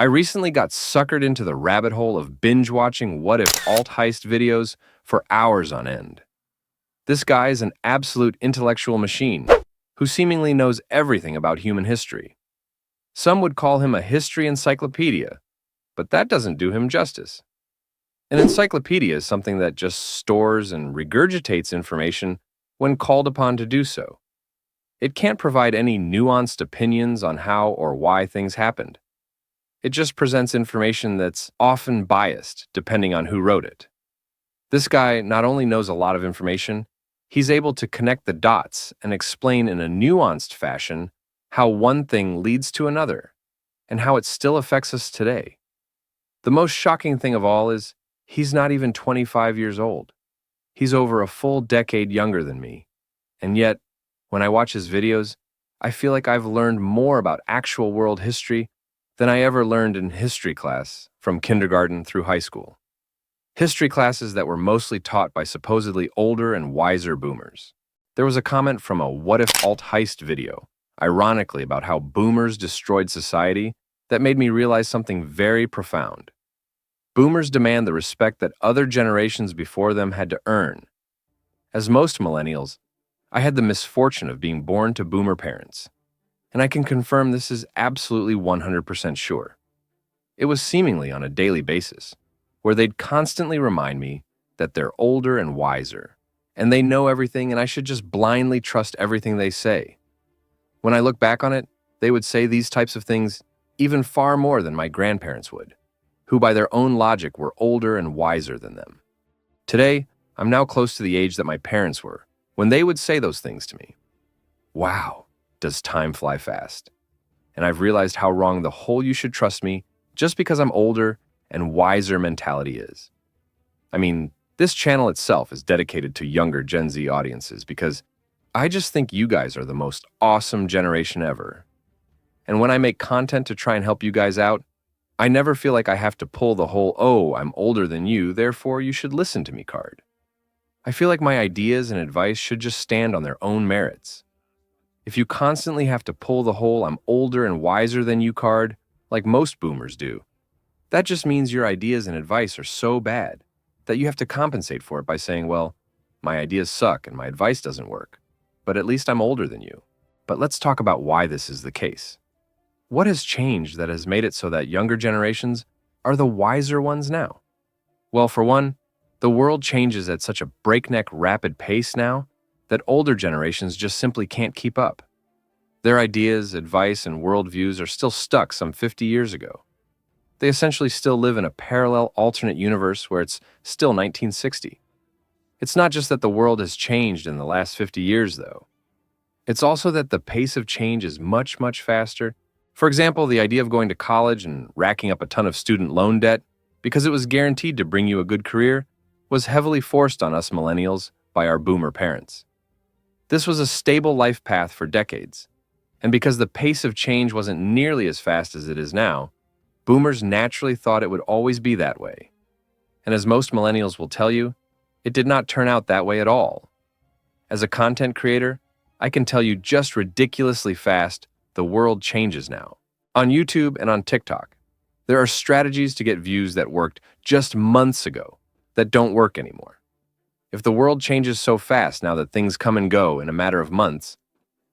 I recently got suckered into the rabbit hole of binge-watching what-if alt-heist videos for hours on end. This guy is an absolute intellectual machine who seemingly knows everything about human history. Some would call him a history encyclopedia, but that doesn't do him justice. An encyclopedia is something that just stores and regurgitates information when called upon to do so. It can't provide any nuanced opinions on how or why things happened. It just presents information that's often biased, depending on who wrote it. This guy not only knows a lot of information, he's able to connect the dots and explain in a nuanced fashion how one thing leads to another, and how it still affects us today. The most shocking thing of all is he's not even 25 years old. He's over a full decade younger than me, and yet, when I watch his videos, I feel like I've learned more about actual world history than I ever learned in history class from kindergarten through high school. History classes that were mostly taught by supposedly older and wiser boomers. There was a comment from a what-if alt-heist video, ironically about how boomers destroyed society, that made me realize something very profound. Boomers demand the respect that other generations before them had to earn. As most millennials, I had the misfortune of being born to boomer parents, and I can confirm this is absolutely 100% sure. It was seemingly on a daily basis, where they'd constantly remind me that they're older and wiser, and they know everything and I should just blindly trust everything they say. When I look back on it, they would say these types of things even far more than my grandparents would, who by their own logic were older and wiser than them. Today, I'm now close to the age that my parents were, when they would say those things to me. Wow, does time fly fast. And I've realized how wrong the whole "you should trust me just because I'm older and wiser" mentality is. I mean, this channel itself is dedicated to younger Gen Z audiences because I just think you guys are the most awesome generation ever. And when I make content to try and help you guys out, I never feel like I have to pull the whole "oh, I'm older than you, therefore you should listen to me" card. I feel like my ideas and advice should just stand on their own merits. If you constantly have to pull the whole "I'm older and wiser than you" card, like most boomers do, that just means your ideas and advice are so bad that you have to compensate for it by saying, well, my ideas suck and my advice doesn't work, but at least I'm older than you. But let's talk about why this is the case. What has changed that has made it so that younger generations are the wiser ones now? Well, for one, the world changes at such a breakneck rapid pace now that older generations just simply can't keep up. Their ideas, advice, and worldviews are still stuck some 50 years ago. They essentially still live in a parallel alternate universe where it's still 1960. It's not just that the world has changed in the last 50 years, though. It's also that the pace of change is much, much faster. For example, the idea of going to college and racking up a ton of student loan debt because it was guaranteed to bring you a good career was heavily forced on us millennials by our boomer parents. This was a stable life path for decades, and because the pace of change wasn't nearly as fast as it is now, boomers naturally thought it would always be that way. And as most millennials will tell you, it did not turn out that way at all. As a content creator, I can tell you just ridiculously fast the world changes now. On YouTube and on TikTok, there are strategies to get views that worked just months ago that don't work anymore. If the world changes so fast now that things come and go in a matter of months,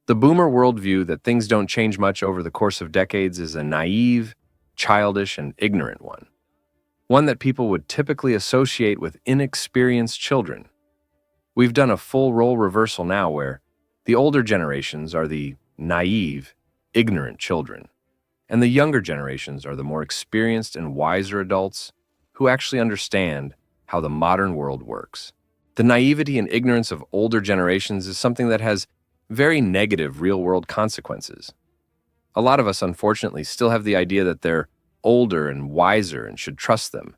the boomer worldview that things don't change much over the course of decades is a naive, childish, and ignorant one. One that people would typically associate with inexperienced children. We've done a full role reversal now where the older generations are the naive, ignorant children, and the younger generations are the more experienced and wiser adults who actually understand how the modern world works. The naivety and ignorance of older generations is something that has very negative real-world consequences. A lot of us, unfortunately, still have the idea that they're older and wiser and should trust them.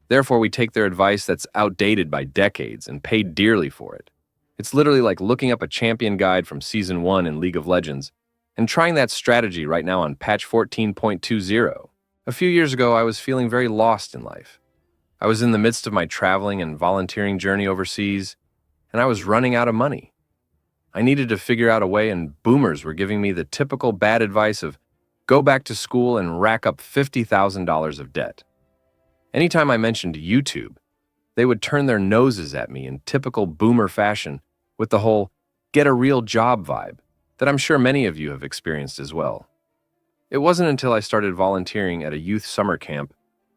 Therefore, we take their advice that's outdated by decades and pay dearly for it. It's literally like looking up a champion guide from Season 1 in League of Legends and trying that strategy right now on patch 14.20. A few years ago, I was feeling very lost in life. I was in the midst of my traveling and volunteering journey overseas, and I was running out of money. I needed to figure out a way, and boomers were giving me the typical bad advice of go back to school and rack up $50,000 of debt. Anytime I mentioned YouTube, they would turn their noses at me in typical boomer fashion with the whole get a real job vibe that I'm sure many of you have experienced as well. It wasn't until I started volunteering at a youth summer camp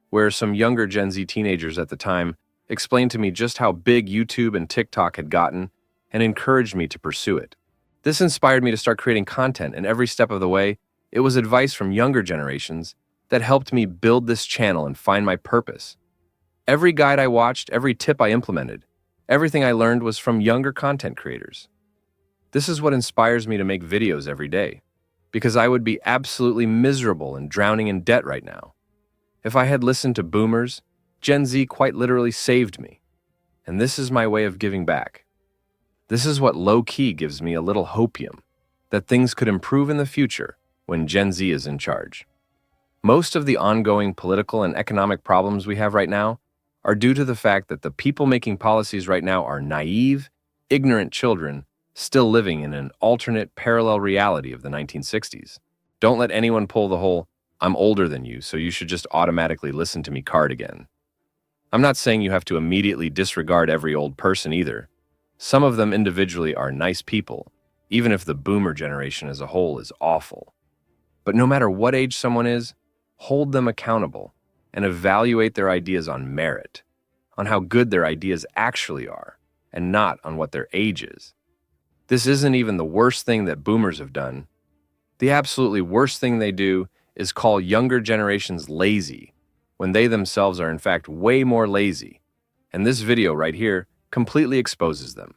where some younger Gen Z teenagers at the time explained to me just how big YouTube and TikTok had gotten and encouraged me to pursue it. This inspired me to start creating content, and every step of the way, it was advice from younger generations that helped me build this channel and find my purpose. Every guide I watched, every tip I implemented, everything I learned was from younger content creators. This is what inspires me to make videos every day, because I would be absolutely miserable and drowning in debt right now. If I had listened to boomers, Gen Z quite literally saved me. And this is my way of giving back. This is what low-key gives me a little hopium, that things could improve in the future when Gen Z is in charge. Most of the ongoing political and economic problems we have right now are due to the fact that the people making policies right now are naive, ignorant children still living in an alternate parallel reality of the 1960s. Don't let anyone pull the whole, I'm older than you, so you should just automatically listen to me card again. I'm not saying you have to immediately disregard every old person either. Some of them individually are nice people, even if the boomer generation as a whole is awful. But no matter what age someone is, hold them accountable and evaluate their ideas on merit, on how good their ideas actually are, and not on what their age is. This isn't even the worst thing that boomers have done. The absolutely worst thing they do is call younger generations lazy, when they themselves are in fact way more lazy. And this video right here completely exposes them.